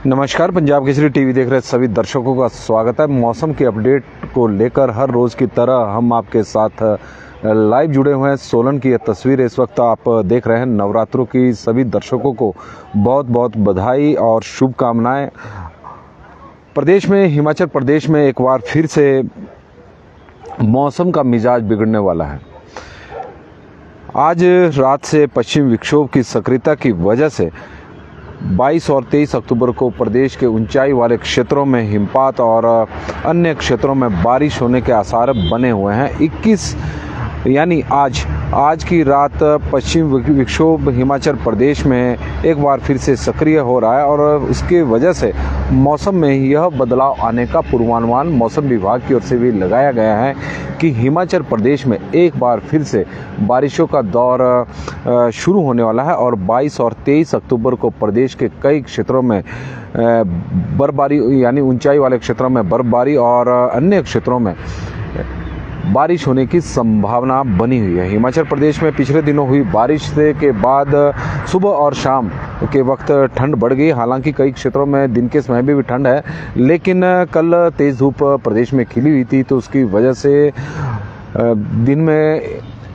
नमस्कार, पंजाब केसरी टीवी देख रहे सभी दर्शकों का स्वागत है। मौसम की अपडेट को लेकर हर रोज़ की तरह हम आपके साथ लाइव जुड़े हुए हैं। सोलन की यह तस्वीर इस वक्त आप देख रहे हैं। नवरात्रों की सभी दर्शकों को बहुत बहुत बधाई और शुभकामनाएं। प्रदेश में, हिमाचल प्रदेश में एक बार फिर से मौसम का मिजाज बिगड़ने वाला है। आज रात से पश्चिम विक्षोभ की सक्रियता की वजह से 22 और 23 अक्टूबर को प्रदेश के ऊंचाई वाले क्षेत्रों में हिमपात और अन्य क्षेत्रों में बारिश होने के आसार बने हुए हैं। 21 यानी आज की रात पश्चिम विक्षोभ हिमाचल प्रदेश में एक बार फिर से सक्रिय हो रहा है और इसके वजह से मौसम में यह बदलाव आने का पूर्वानुमान मौसम विभाग की ओर से भी लगाया गया है कि हिमाचल प्रदेश में एक बार फिर से बारिशों का दौर शुरू होने वाला है और 22 और 23 अक्टूबर को प्रदेश के कई क्षेत्रों में बर्फबारी यानी ऊंचाई वाले क्षेत्रों में बर्फबारी और अन्य क्षेत्रों में बारिश होने की संभावना बनी हुई है। हिमाचल प्रदेश में पिछले दिनों हुई बारिश के बाद सुबह और शाम के वक्त ठंड बढ़ गई। हालांकि कई क्षेत्रों में दिन के समय भी ठंड है, लेकिन कल तेज़ धूप प्रदेश में खिली हुई थी, तो उसकी वजह से दिन में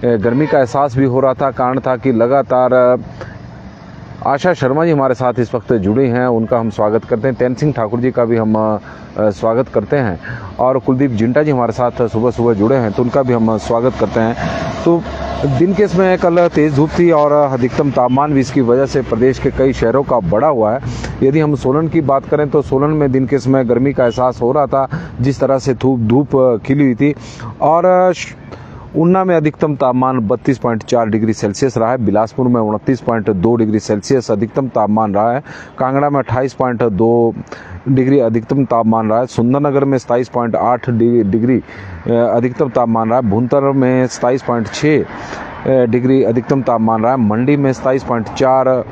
गर्मी का एहसास भी हो रहा था। कारण था कि लगातार आशा शर्मा जी हमारे साथ इस वक्त जुड़ी हैं, उनका हम स्वागत करते हैं। तैन सिंह ठाकुर जी का भी हम स्वागत करते हैं और कुलदीप जिंटा जी हमारे साथ सुबह सुबह जुड़े हैं, तो उनका भी हम स्वागत करते हैं। तो दिन के समय कल तेज़ धूप थी और अधिकतम तापमान भी इसकी वजह से प्रदेश के कई शहरों का बढ़ा हुआ है। यदि हम सोलन की बात करें तो सोलन में दिन के समय गर्मी का एहसास हो रहा था, जिस तरह से धूप खिली हुई थी। और ऊना में अधिकतम तापमान 32.4 डिग्री सेल्सियस रहा है। बिलासपुर में 29.2 डिग्री सेल्सियस अधिकतम तापमान रहा है। कांगड़ा में 28.2 डिग्री अधिकतम तापमान रहा है। सुंदरनगर में 27.8 डिग्री अधिकतम तापमान रहा है। भुंतर में 27.6 डिग्री अधिकतम तापमान रहा है। मंडी में 27.4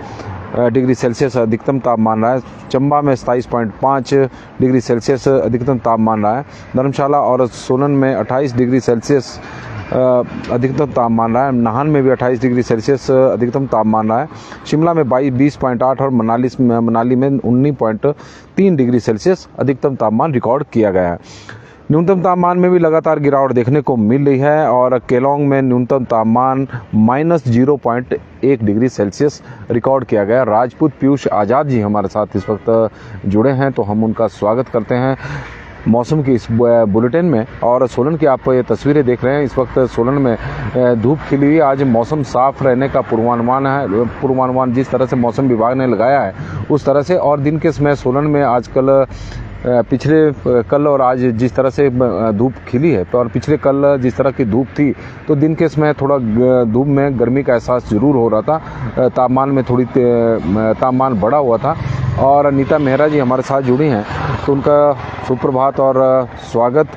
डिग्री सेल्सियस अधिकतम तापमान रहा है। चंबा में 27.5 डिग्री सेल्सियस अधिकतम तापमान रहा है। धर्मशाला और सोलन में 28 डिग्री सेल्सियस अधिकतम तापमान रहा है। नाहन में भी 28 डिग्री सेल्सियस अधिकतम तापमान रहा है। शिमला में 20.8 और मनाली में 19.3 डिग्री सेल्सियस अधिकतम तापमान रिकॉर्ड किया गया है। न्यूनतम तापमान में भी लगातार गिरावट देखने को मिल रही है और केलोंग में न्यूनतम तापमान -0.1 डिग्री सेल्सियस रिकॉर्ड किया गया। राजपूत पीयूष आज़ाद जी हमारे साथ इस वक्त जुड़े हैं, तो हम उनका स्वागत करते हैं मौसम की इस बुलेटिन में। और सोलन की आप ये तस्वीरें देख रहे हैं, इस वक्त सोलन में धूप खिली हुई। आज मौसम साफ रहने का पूर्वानुमान जिस तरह से मौसम विभाग ने लगाया है उस तरह से। और दिन के समय सोलन में आजकल कल और आज जिस तरह से धूप खिली है, और पिछले कल जिस तरह की धूप थी, तो दिन के समय थोड़ा धूप में गर्मी का एहसास जरूर हो रहा था। तापमान में थोड़ी तापमान बढ़ा हुआ था। और नीता मेहरा जी हमारे साथ जुड़ी हैं, तो उनका सुप्रभात और स्वागत।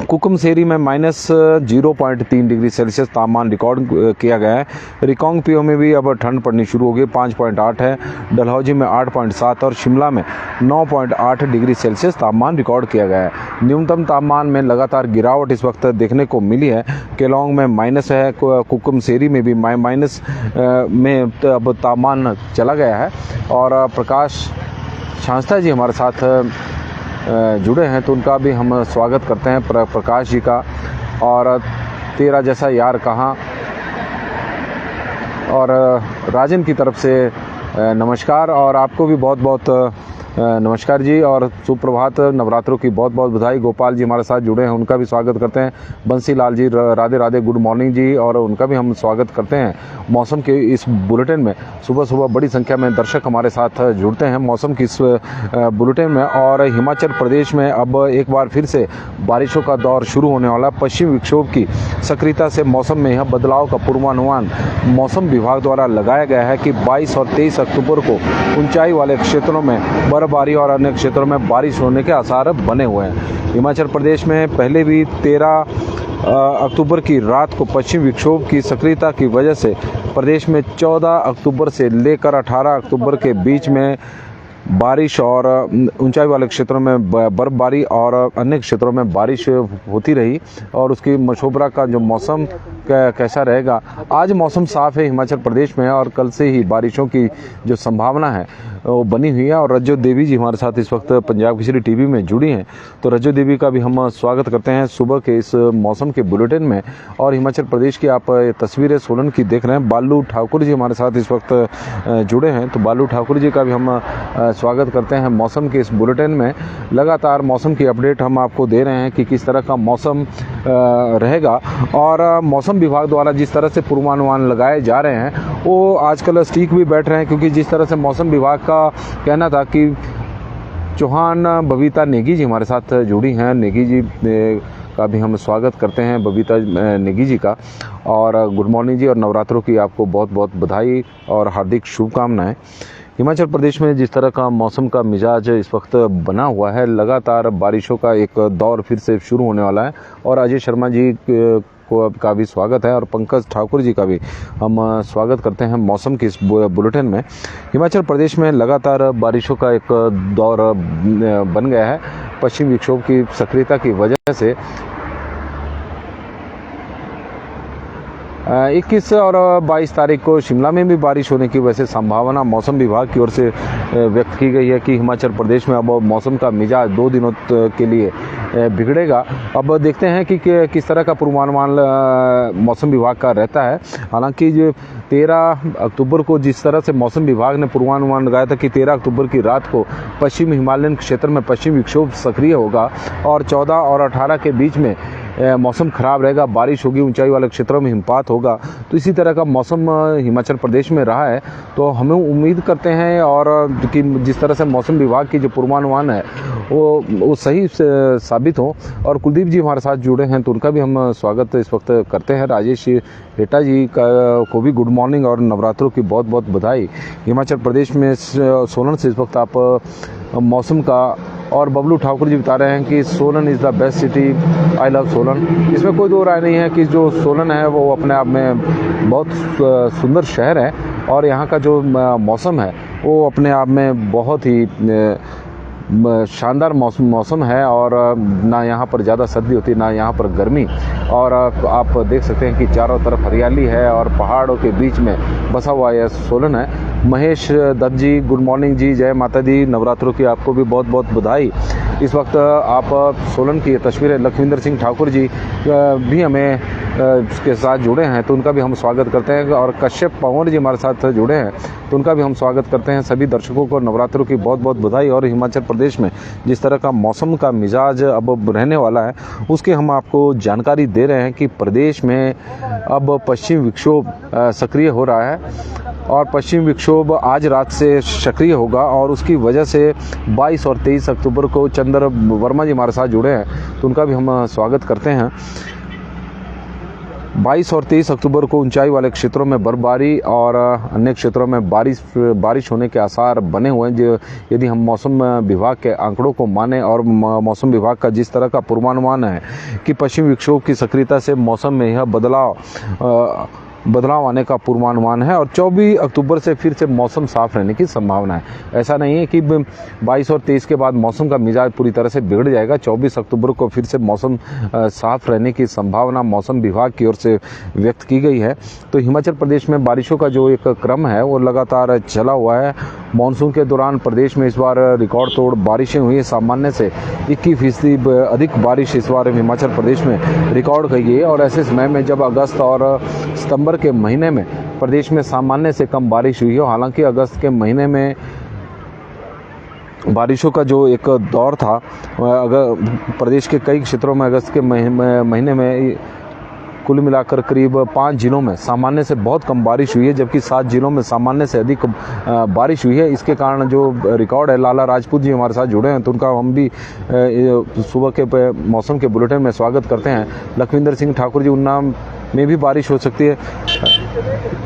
कुकुमसेरी में -0.3 डिग्री सेल्सियस तापमान रिकॉर्ड किया गया है। रिकांग पीओ में भी अब ठंड पड़नी शुरू हो गई, 5.8 है। डलहौजी में 8.7 और शिमला में 9.8 डिग्री सेल्सियस तापमान रिकॉर्ड किया गया है। न्यूनतम तापमान में लगातार गिरावट इस वक्त देखने को मिली है। केलोंग में माइनस है, कुकुमसेरी में भी माइनस में अब तापमान चला गया है। और प्रकाश शांस्ता जी हमारे साथ जुड़े हैं, तो उनका भी हम स्वागत करते हैं, प्रकाश जी का। और तेरा जैसा यार कहाँ, और राजन की तरफ से नमस्कार, और आपको भी बहुत बहुत नमस्कार जी और सुप्रभात। नवरात्रों की बहुत बहुत बधाई। गोपाल जी हमारे साथ जुड़े हैं, उनका भी स्वागत करते हैं। बंसी लाल जी राधे राधे, गुड मॉर्निंग जी, और उनका भी हम स्वागत करते हैं मौसम के इस बुलेटिन में। सुबह सुबह बड़ी संख्या में दर्शक हमारे साथ जुड़ते हैं मौसम की इस बुलेटिन में। और हिमाचल प्रदेश में अब एक बार फिर से बारिशों का दौर शुरू होने वाला। पश्चिम विक्षोभ की सक्रियता से मौसम में यह बदलाव का पूर्वानुमान मौसम विभाग द्वारा लगाया गया है कि 22 और 23 अक्टूबर को ऊंचाई वाले क्षेत्रों में बर्फबारी और अन्य क्षेत्रों में बारिश होने के आसार बने हुए हैं। हिमाचल प्रदेश में पहले भी 13 अक्टूबर की रात को पश्चिम विक्षोभ की सक्रियता की वजह से प्रदेश में 14 अक्टूबर से लेकर 18 अक्टूबर के बीच में बारिश और ऊंचाई वाले क्षेत्रों में बर्फबारी और अन्य क्षेत्रों में बारिश होती रही। और उसकी मशोबरा का जो मौसम कैसा रहेगा, आज मौसम साफ है हिमाचल प्रदेश में और कल से ही बारिशों की जो संभावना है वो बनी हुई है। और रज्जो देवी जी हमारे साथ इस वक्त पंजाब केसरी टीवी में जुड़ी हैं, तो रज्जो देवी का भी हम स्वागत करते हैं सुबह के इस मौसम के बुलेटिन में। और हिमाचल प्रदेश की आप तस्वीरें सोलन की देख रहे हैं, बालू ठाकुर जी हमारे साथ इस वक्त जुड़े हैं, तो बालू ठाकुर जी का भी हम स्वागत करते हैं मौसम के इस बुलेटिन में। लगातार मौसम की अपडेट हम आपको दे रहे हैं कि किस तरह का मौसम रहेगा। और मौसम विभाग द्वारा जिस तरह से पूर्वानुमान लगाए जा रहे हैं वो आजकल स्टीक भी बैठ रहे हैं, क्योंकि जिस तरह से मौसम विभाग का कहना था कि चौहान बबीता नेगी जी हमारे साथ जुड़ी हैं। नेगी जी का भी हम स्वागत करते हैं, बबीता नेगी जी का। और गुड मॉर्निंग जी, और नवरात्रों की आपको बहुत बहुत बधाई और हार्दिक शुभकामनाएं। हिमाचल प्रदेश में जिस तरह का मौसम का मिजाज इस वक्त बना हुआ है, लगातार बारिशों का एक दौर फिर से शुरू होने वाला है। और अजय शर्मा जी का भी स्वागत है और पंकज ठाकुर जी का भी हम स्वागत करते हैं मौसम की इस बुलेटिन में। हिमाचल प्रदेश में लगातार बारिशों का एक दौर बन गया है पश्चिम विक्षोभ की सक्रियता की वजह से। 21 और 22 तारीख को शिमला में भी बारिश होने की वैसे संभावना मौसम विभाग की ओर से व्यक्त की गई है कि हिमाचल प्रदेश में अब मौसम का मिजाज 2 दिनों के लिए बिगड़ेगा। अब देखते हैं कि किस तरह का पूर्वानुमान मौसम विभाग का रहता है। हालांकि जो 13 अक्टूबर को जिस तरह से मौसम विभाग ने पूर्वानुमान लगाया था कि 13 अक्टूबर की रात को पश्चिम हिमालयन क्षेत्र में पश्चिम विक्षोभ सक्रिय होगा और 14 और 18 के बीच में मौसम खराब रहेगा, बारिश होगी, ऊंचाई वाले क्षेत्रों में हिमपात होगा। तो इसी तरह का मौसम हिमाचल प्रदेश में रहा है। तो हमें उम्मीद करते हैं और कि जिस तरह से मौसम विभाग की जो पूर्वानुमान है वो सही साबित हो। और कुलदीप जी हमारे साथ जुड़े हैं, तो उनका भी हम स्वागत इस वक्त करते हैं। राजेश हेटा जी को भी गुड मॉर्निंग और नवरात्रों की बहुत बहुत बधाई। हिमाचल प्रदेश में सोलन से इस वक्त आप मौसम का, और बबलू ठाकुर जी बता रहे हैं कि Solan is the best city, I love Solan. इसमें कोई दो राय नहीं है कि जो सोलन है वो अपने आप में बहुत सुंदर शहर है और यहाँ का जो मौसम है वो अपने आप में बहुत ही शानदार मौसम है। और ना यहाँ पर ज़्यादा सर्दी होती, ना यहाँ पर गर्मी। और आप देख सकते हैं कि चारों तरफ हरियाली है और पहाड़ों के बीच में बसा हुआ यह सोलन है। महेश दत्त जी गुड मॉर्निंग जी, जय माता दी, नवरात्रों की आपको भी बहुत बहुत बधाई। इस वक्त आप सोलन की तस्वीरें, लखविंदर सिंह ठाकुर जी भी हमें इसके साथ जुड़े हैं, तो उनका भी हम स्वागत करते हैं। और कश्यप पवन जी हमारे साथ जुड़े हैं, तो उनका भी हम स्वागत करते हैं। सभी दर्शकों को नवरात्रों की बहुत बहुत बधाई। और हिमाचल प्रदेश में जिस तरह का मौसम का मिजाज अब रहने वाला है उसकी हम आपको जानकारी दे रहे हैं कि प्रदेश में अब पश्चिम विक्षोभ सक्रिय हो रहा है और पश्चिम विक्षोभ आज रात से सक्रिय होगा। और उसकी वजह से 22 और 23 अक्टूबर को चंद्र वर्मा जी हमारे साथ जुड़े हैं, तो उनका भी हम स्वागत करते हैं। 22 और 23 अक्टूबर को ऊंचाई वाले क्षेत्रों में बर्फबारी और अन्य क्षेत्रों में बारिश होने के आसार बने हुए हैं। जो यदि हम मौसम विभाग के आंकड़ों को माने और मौसम विभाग का जिस तरह का पूर्वानुमान है कि पश्चिम विक्षोभ की सक्रियता से मौसम में यह बदलाव आने का पूर्वानुमान है। और 24 अक्टूबर से फिर से मौसम साफ रहने की संभावना है। ऐसा नहीं है कि 22 और 23 के बाद मौसम का मिजाज पूरी तरह से बिगड़ जाएगा। 24 अक्टूबर को फिर से मौसम साफ रहने की संभावना मौसम विभाग की ओर से व्यक्त की गई है। तो हिमाचल प्रदेश में बारिशों का जो एक क्रम है वो लगातार चला हुआ है। मानसून के दौरान प्रदेश में इस बार रिकॉर्ड तोड़ बारिशें हुई। सामान्य से 21% अधिक बारिश इस बार हिमाचल प्रदेश में रिकॉर्ड की गई। और ऐसे समय में जब अगस्त और सितंबर के महीने में प्रदेश में सामान्य से कम बारिश हुई हो, हालांकि अगस्त के महीने में बारिशों का जो एक दौर था, अगर प्रदेश के कई क्षेत्रों में अगस्त के महीने में कुल मिलाकर करीब 5 जिलों में सामान्य से बहुत कम बारिश हुई है, जबकि 7 जिलों में सामान्य से अधिक बारिश हुई है। इसके कारण जो रिकॉर्ड है, लाला राजपूत जी हमारे साथ जुड़े हैं, तो उनका हम भी सुबह के मौसम के बुलेटिन में स्वागत करते हैं। लखविंदर सिंह ठाकुर जी उन्ना में भी बारिश हो सकती है।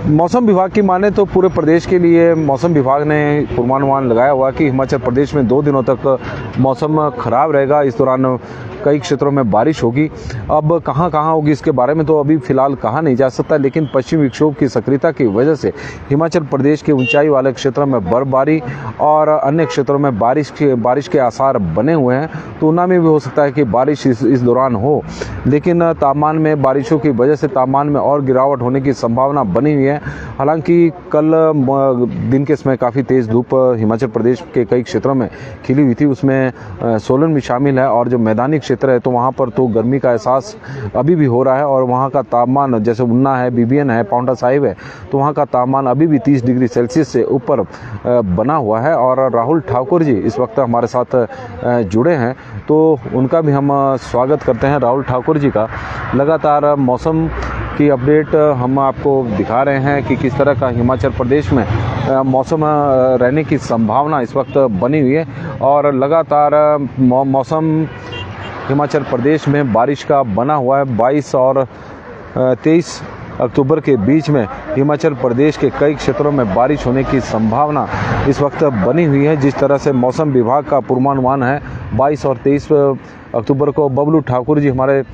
मौसम विभाग की माने तो पूरे प्रदेश के लिए मौसम विभाग ने पूर्वानुमान लगाया हुआ कि हिमाचल प्रदेश में 2 दिनों तक मौसम खराब रहेगा। इस दौरान कई क्षेत्रों में बारिश होगी। अब कहां होगी इसके बारे में तो अभी फिलहाल कहा नहीं जा सकता, लेकिन पश्चिमी विक्षोभ की सक्रियता की वजह से हिमाचल प्रदेश के ऊंचाई वाले क्षेत्रों में बर्फबारी और अन्य क्षेत्रों में बारिश के आसार बने हुए हैं। तो ऊना में भी हो सकता है कि बारिश इस दौरान हो, लेकिन तापमान में बारिशों की वजह से तापमान में और गिरावट होने की संभावना बनी हुई है। हालांकि कल दिन के समय काफ़ी तेज़ धूप हिमाचल प्रदेश के कई क्षेत्रों में खिली हुई थी, उसमें सोलन भी शामिल है। और जो मैदानी क्षेत्र है तो वहाँ पर तो गर्मी का एहसास अभी भी हो रहा है। और वहाँ का तापमान, जैसे ऊना है, बीबीएन है, पाउंटा साहिब है, तो वहाँ का तापमान अभी भी 30 डिग्री सेल्सियस से ऊपर बना हुआ है। और राहुल ठाकुर जी इस वक्त हमारे साथ जुड़े हैं, तो उनका भी हम स्वागत करते हैं, राहुल ठाकुर जी का। लगातार मौसम की अपडेट हम आपको दिखा रहे हैं कि किस तरह का हिमाचल प्रदेश में मौसम रहने की संभावना इस वक्त बनी हुई है। और लगातार मौसम हिमाचल प्रदेश में बारिश का बना हुआ है। 22 और 23 अक्टूबर के बीच में हिमाचल प्रदेश के कई क्षेत्रों में बारिश होने की संभावना इस वक्त बनी हुई है। जिस तरह से मौसम विभाग का पूर्वानुमान है, 22 और 23 अक्टूबर को बबलू ठाकुर जी हमारे,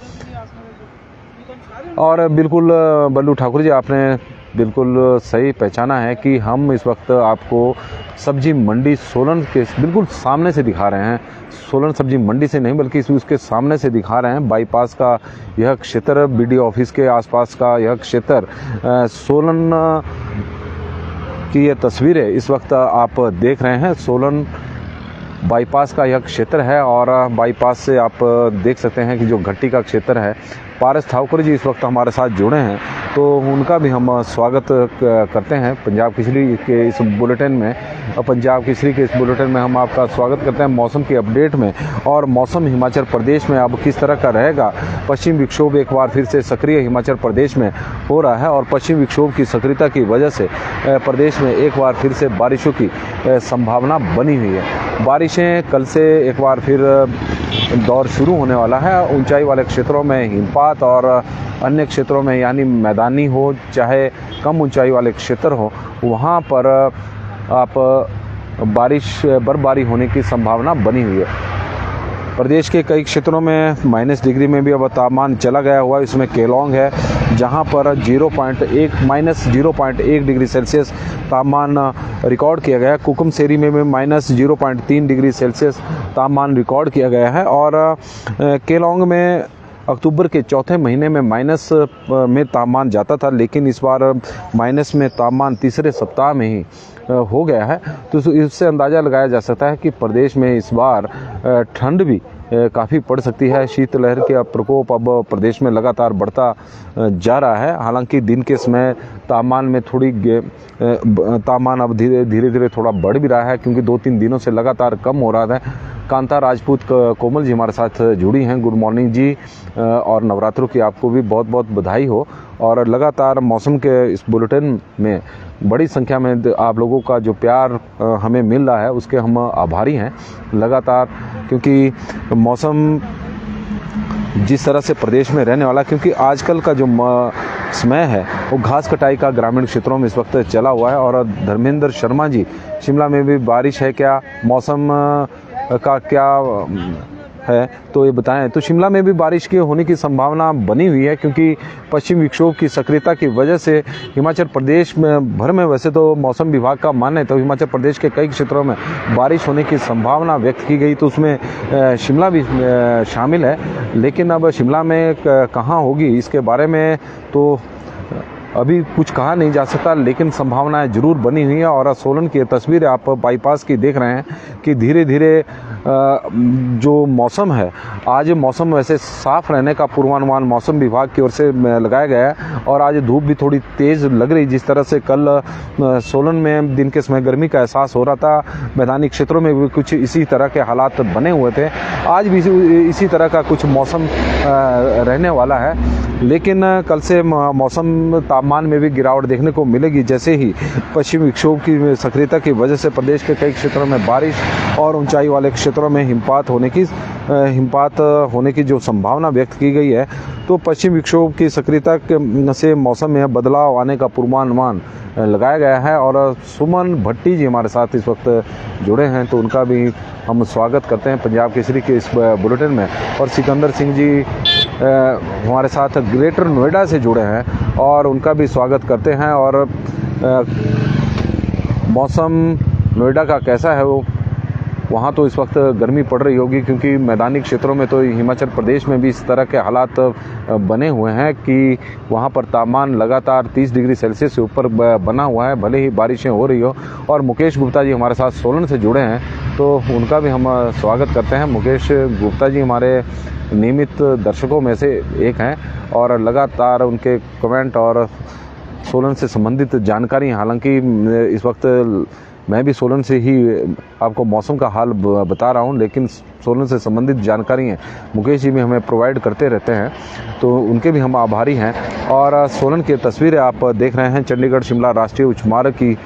और बिल्कुल बबलू ठाकुर जी आपने बिल्कुल सही पहचाना है कि हम इस वक्त आपको सब्जी मंडी सोलन के बिल्कुल सामने से दिखा रहे हैं। सोलन सब्जी मंडी से नहीं बल्कि उसके सामने से दिखा रहे हैं। बाईपास का यह क्षेत्र, बीडीओ ऑफिस के आसपास का यह क्षेत्र, सोलन की यह तस्वीरें इस वक्त आप देख रहे हैं। सोलन बाईपास का यह क्षेत्र है और बाईपास से आप देख सकते हैं कि जो घट्टी का क्षेत्र है। पारस ठाकुर जी इस वक्त हमारे साथ जुड़े हैं, तो उनका भी हम स्वागत करते हैं पंजाब केसरी के इस बुलेटिन में। पंजाब केसरी के इस बुलेटिन में हम आपका स्वागत करते हैं मौसम की अपडेट में। और मौसम हिमाचल प्रदेश में अब किस तरह का रहेगा, पश्चिम विक्षोभ एक बार फिर से सक्रिय हिमाचल प्रदेश में हो रहा है और पश्चिम विक्षोभ की सक्रियता की वजह से प्रदेश में एक बार फिर से बारिशों की संभावना बनी हुई है। बारिशें कल से एक बार फिर दौर शुरू होने वाला है। ऊंचाई वाले क्षेत्रों में हिमपात और अन्य क्षेत्रों में, यानी मैदानी हो चाहे कम ऊंचाई वाले क्षेत्र हो, वहाँ पर आप बर्फबारी होने की संभावना बनी हुई है। प्रदेश के कई क्षेत्रों में माइनस डिग्री में भी अब तापमान चला गया हुआ है। इसमें केलोंग है जहां पर -0.1 डिग्री सेल्सियस तापमान रिकॉर्ड किया गया है। कुकुमसेरी में भी -0.3 डिग्री सेल्सियस तापमान रिकॉर्ड किया गया है। और केलोंग में अक्टूबर के चौथे महीने में माइनस में तापमान जाता था, लेकिन इस बार माइनस में तापमान तीसरे सप्ताह में ही हो गया है। तो इससे अंदाज़ा लगाया जा सकता है कि प्रदेश में इस बार ठंड भी काफ़ी पड़ सकती है। शीतलहर का प्रकोप अब प्रदेश में लगातार बढ़ता जा रहा है। हालांकि दिन के समय तापमान में तापमान अब धीरे धीरे थोड़ा बढ़ भी रहा है, क्योंकि 2-3 दिनों से लगातार कम हो रहा है। कांता राजपूत कोमल जी हमारे साथ जुड़ी हैं। गुड मॉर्निंग जी, और नवरात्रों की आपको भी बहुत बहुत बधाई हो। और लगातार मौसम के इस बुलेटिन में बड़ी संख्या में आप लोगों का जो प्यार हमें मिल रहा है उसके हम आभारी हैं लगातार, क्योंकि मौसम जिस तरह से प्रदेश में रहने वाला, क्योंकि आजकल का जो समय है वो घास कटाई का ग्रामीण क्षेत्रों में इस वक्त चला हुआ है। और धर्मेंद्र शर्मा जी, शिमला में भी बारिश है क्या, मौसम का क्या है तो ये बताएं। तो शिमला में भी बारिश के होने की संभावना बनी हुई है, क्योंकि पश्चिम विक्षोभ की सक्रियता की वजह से हिमाचल प्रदेश में भर में, वैसे तो मौसम विभाग का माने तो हिमाचल प्रदेश के कई क्षेत्रों में बारिश होने की संभावना व्यक्त की गई, तो उसमें शिमला भी शामिल है। लेकिन अब शिमला में कहाँ होगी इसके बारे में तो अभी कुछ कहा नहीं जा सकता, लेकिन संभावनाएं जरूर बनी हुई है। और सोलन की तस्वीर आप बाईपास की देख रहे हैं कि धीरे धीरे जो मौसम है, आज मौसम वैसे साफ रहने का पूर्वानुमान मौसम विभाग की ओर से लगाया गया है। और आज धूप भी थोड़ी तेज़ लग रही, जिस तरह से कल सोलन में दिन के समय गर्मी का एहसास हो रहा था, मैदानी क्षेत्रों में भी कुछ इसी तरह के हालात बने हुए थे। आज भी इसी तरह का कुछ मौसम रहने वाला है, लेकिन कल से मौसम तापमान में भी गिरावट देखने को मिलेगी, जैसे ही पश्चिम विक्षोभ की सक्रियता की वजह से प्रदेश के कई क्षेत्रों में बारिश और ऊंचाई वाले क्षेत्रों में हिमपात होने की हिमपात होने की जो संभावना व्यक्त की गई है, तो पश्चिम विक्षोभ की सक्रियता से मौसम में बदलाव आने का पूर्वानुमान लगाया गया है। और सुमन भट्टी जी हमारे साथ इस वक्त जुड़े हैं, तो उनका भी हम स्वागत करते हैं पंजाब केसरी के इस बुलेटिन में। और सिकंदर सिंह जी हमारे साथ ग्रेटर नोएडा से जुड़े हैं और उनका भी स्वागत करते हैं। और मौसम नोएडा का कैसा है, वो वहाँ तो इस वक्त गर्मी पड़ रही होगी, क्योंकि मैदानी क्षेत्रों में तो हिमाचल प्रदेश में भी इस तरह के हालात बने हुए हैं कि वहाँ पर तापमान लगातार 30 डिग्री सेल्सियस से ऊपर बना हुआ है, भले ही बारिशें हो रही हो। और मुकेश गुप्ता जी हमारे साथ सोलन से जुड़े हैं, तो उनका भी हम स्वागत करते हैं। मुकेश गुप्ता जी हमारे नियमित दर्शकों में से एक हैं और लगातार उनके कमेंट और सोलन से संबंधित जानकारी, हालांकि इस वक्त मैं भी सोलन से ही आपको मौसम का हाल बता रहा हूं, लेकिन सोलन से संबंधित जानकारी हैं मुकेश जी भी हमें प्रोवाइड करते रहते हैं, तो उनके भी हम आभारी हैं। और सोलन की तस्वीरें आप देख रहे हैं, चंडीगढ़ शिमला राष्ट्रीय उच्च मार्ग की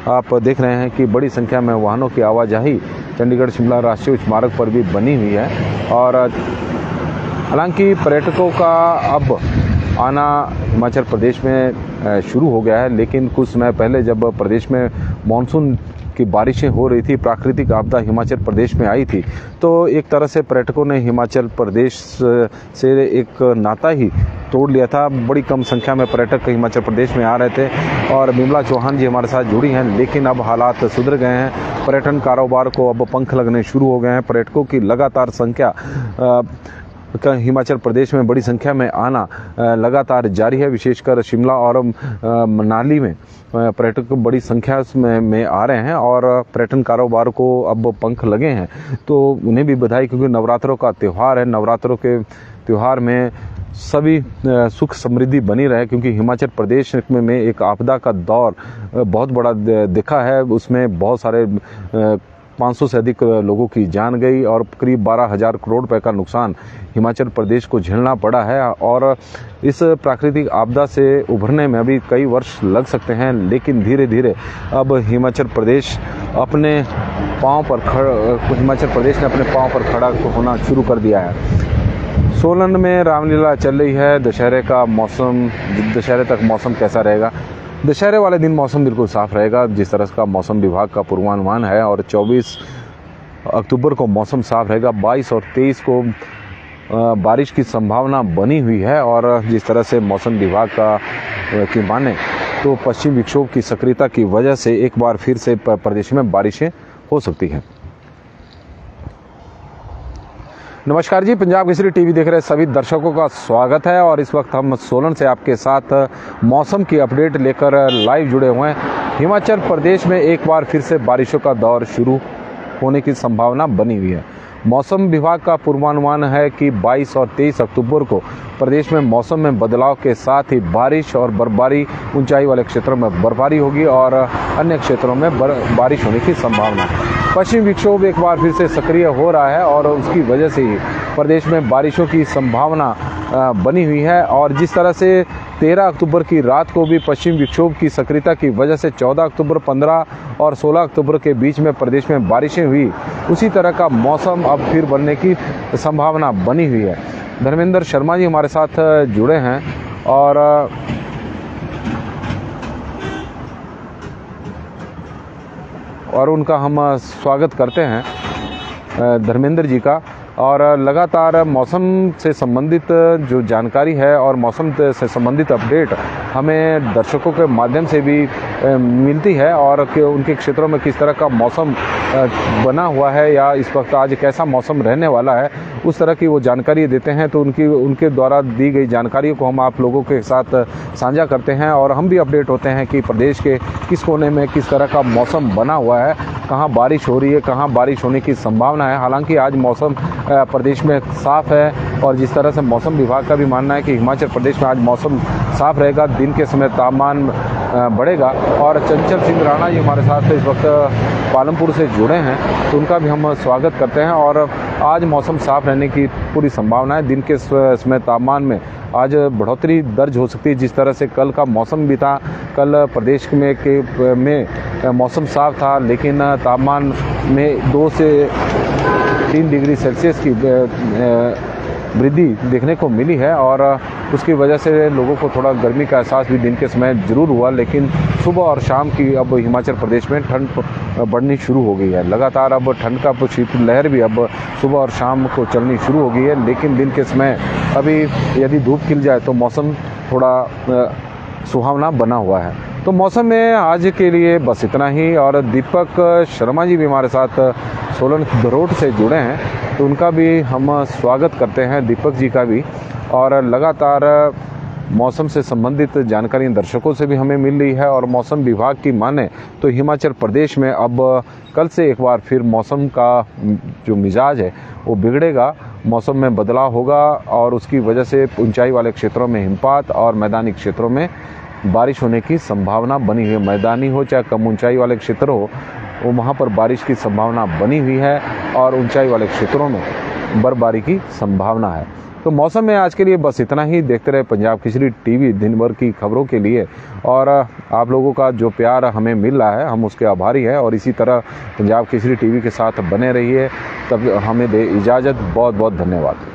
आप देख रहे हैं कि बड़ी संख्या में वाहनों की आवाजाही चंडीगढ़ शिमला राष्ट्रीय उच्च मार्ग पर भी बनी हुई है। और हालांकि पर्यटकों का अब आना हिमाचल प्रदेश में शुरू हो गया है, लेकिन कुछ समय पहले जब प्रदेश में मानसून की बारिशें हो रही थी, प्राकृतिक आपदा हिमाचल प्रदेश में आई थी, तो एक तरह से पर्यटकों ने हिमाचल प्रदेश से एक नाता ही तोड़ लिया था। बड़ी कम संख्या में पर्यटक हिमाचल प्रदेश में आ रहे थे। और बिमला चौहान जी हमारे साथ जुड़ी हैं, लेकिन अब हालात सुधर गए हैं, पर्यटन कारोबार को अब पंख लगने शुरू हो गए हैं। पर्यटकों की लगातार संख्या हिमाचल प्रदेश में बड़ी संख्या में आना लगातार जारी है। विशेषकर शिमला और मनाली में पर्यटक बड़ी संख्या में आ रहे हैं और पर्यटन कारोबार को अब पंख लगे हैं, तो उन्हें भी बधाई, क्योंकि नवरात्रों का त्यौहार है। नवरात्रों के त्यौहार में सभी सुख समृद्धि बनी रहे, क्योंकि हिमाचल प्रदेश में एक आपदा का दौर बहुत बड़ा दिखा है। उसमें बहुत सारे 500 से अधिक लोगों की जान गई और करीब 12,000 करोड़ रुपए का नुकसान हिमाचल प्रदेश को झेलना पड़ा है। और इस प्राकृतिक आपदा से उभरने में अभी कई वर्ष लग सकते हैं, लेकिन धीरे धीरे अब हिमाचल प्रदेश ने अपने पांव पर खड़ा होना शुरू कर दिया है। सोलन में रामलीला चल रही है, दशहरे तक मौसम कैसा रहेगा? दशहरे वाले दिन मौसम बिल्कुल साफ रहेगा, जिस तरह का मौसम विभाग का पूर्वानुमान है। और 24 अक्टूबर को मौसम साफ रहेगा। 22 और 23 को बारिश की संभावना बनी हुई है। और जिस तरह से मौसम विभाग की माने तो पश्चिम विक्षोभ की सक्रियता की वजह से एक बार फिर से प्रदेश में बारिशें हो सकती हैं। नमस्कार जी, पंजाब केसरी टीवी देख रहे सभी दर्शकों का स्वागत है। और इस वक्त हम सोलन से आपके साथ मौसम की अपडेट लेकर लाइव जुड़े हुए हैं। हिमाचल प्रदेश में एक बार फिर से बारिशों का दौर शुरू होने की संभावना बनी हुई है। मौसम विभाग का पूर्वानुमान है कि 22 और 23 अक्टूबर को प्रदेश में मौसम में बदलाव के साथ ही बारिश और बर्फबारी, ऊंचाई वाले क्षेत्रों में बर्फबारी होगी और अन्य क्षेत्रों में बारिश होने की संभावना है। पश्चिम विक्षोभ एक बार फिर से सक्रिय हो रहा है और उसकी वजह से ही प्रदेश में बारिशों की संभावना बनी हुई है। और जिस तरह से 13 अक्टूबर की रात को भी पश्चिम विक्षोभ की सक्रियता की वजह से 14 अक्टूबर, 15 और 16 अक्टूबर के बीच में प्रदेश में बारिशें हुई, उसी तरह का मौसम अब फिर बनने की संभावना बनी हुई है। धर्मेंद्र शर्मा जी हमारे साथ जुड़े हैं और उनका हम स्वागत करते हैं धर्मेंद्र जी का। और लगातार मौसम से संबंधित जो जानकारी है और मौसम से संबंधित अपडेट हमें दर्शकों के माध्यम से भी मिलती है, और उनके क्षेत्रों में किस तरह का मौसम बना हुआ है या इस वक्त आज कैसा मौसम रहने वाला है, उस तरह की वो जानकारी देते हैं। तो उनके द्वारा दी गई जानकारियों को हम आप लोगों के साथ साझा करते हैं और हम भी अपडेट होते हैं कि प्रदेश के किस कोने में किस तरह का मौसम बना हुआ है, कहाँ बारिश हो रही है, कहाँ बारिश होने की संभावना है। हालांकि आज मौसम प्रदेश में साफ है और जिस तरह से मौसम विभाग का भी मानना है कि हिमाचल प्रदेश में आज मौसम साफ रहेगा। दिन के समय तापमान बढ़ेगा। और चंचल सिंह राणा जी हमारे साथ इस वक्त पालमपुर से जुड़े हैं, तो उनका भी हम स्वागत करते हैं। और आज मौसम साफ रहने की पूरी संभावना है। दिन के समय तापमान में आज बढ़ोतरी दर्ज हो सकती है। जिस तरह से कल का मौसम भी था, कल प्रदेश में मौसम साफ था, लेकिन तापमान में 2 से 3 डिग्री सेल्सियस की वृद्धि देखने को मिली है। और उसकी वजह से लोगों को थोड़ा गर्मी का एहसास भी दिन के समय ज़रूर हुआ। लेकिन सुबह और शाम की अब हिमाचल प्रदेश में ठंड बढ़नी शुरू हो गई है। लगातार अब ठंड का शीतलहर भी अब सुबह और शाम को चलनी शुरू हो गई है। लेकिन दिन के समय अभी यदि धूप खिल जाए तो मौसम थोड़ा सुहावना बना हुआ है। तो मौसम में आज के लिए बस इतना ही। और दीपक शर्मा जी भी हमारे साथ सोलन दरोट से जुड़े हैं, तो उनका भी हम स्वागत करते हैं, दीपक जी का भी। और लगातार मौसम से संबंधित जानकारी दर्शकों से भी हमें मिल रही है। और मौसम विभाग की माने तो हिमाचल प्रदेश में अब कल से एक बार फिर मौसम का जो मिजाज है वो बिगड़ेगा, मौसम में बदलाव होगा। और उसकी वजह से ऊंचाई वाले क्षेत्रों में हिमपात और मैदानी क्षेत्रों में बारिश होने की संभावना बनी हुई है। मैदानी हो चाहे कम ऊंचाई वाले क्षेत्र हो, वो वहाँ पर बारिश की संभावना बनी हुई है। और ऊंचाई वाले क्षेत्रों में बर्फबारी की संभावना है। तो मौसम में आज के लिए बस इतना ही। देखते रहे पंजाब केसरी टीवी दिन भर की खबरों के लिए। और आप लोगों का जो प्यार हमें मिल रहा है, हम उसके आभारी हैं। और इसी तरह पंजाब केसरी टीवी के साथ बने रहिए। तब हमें दे इजाज़त। बहुत बहुत धन्यवाद।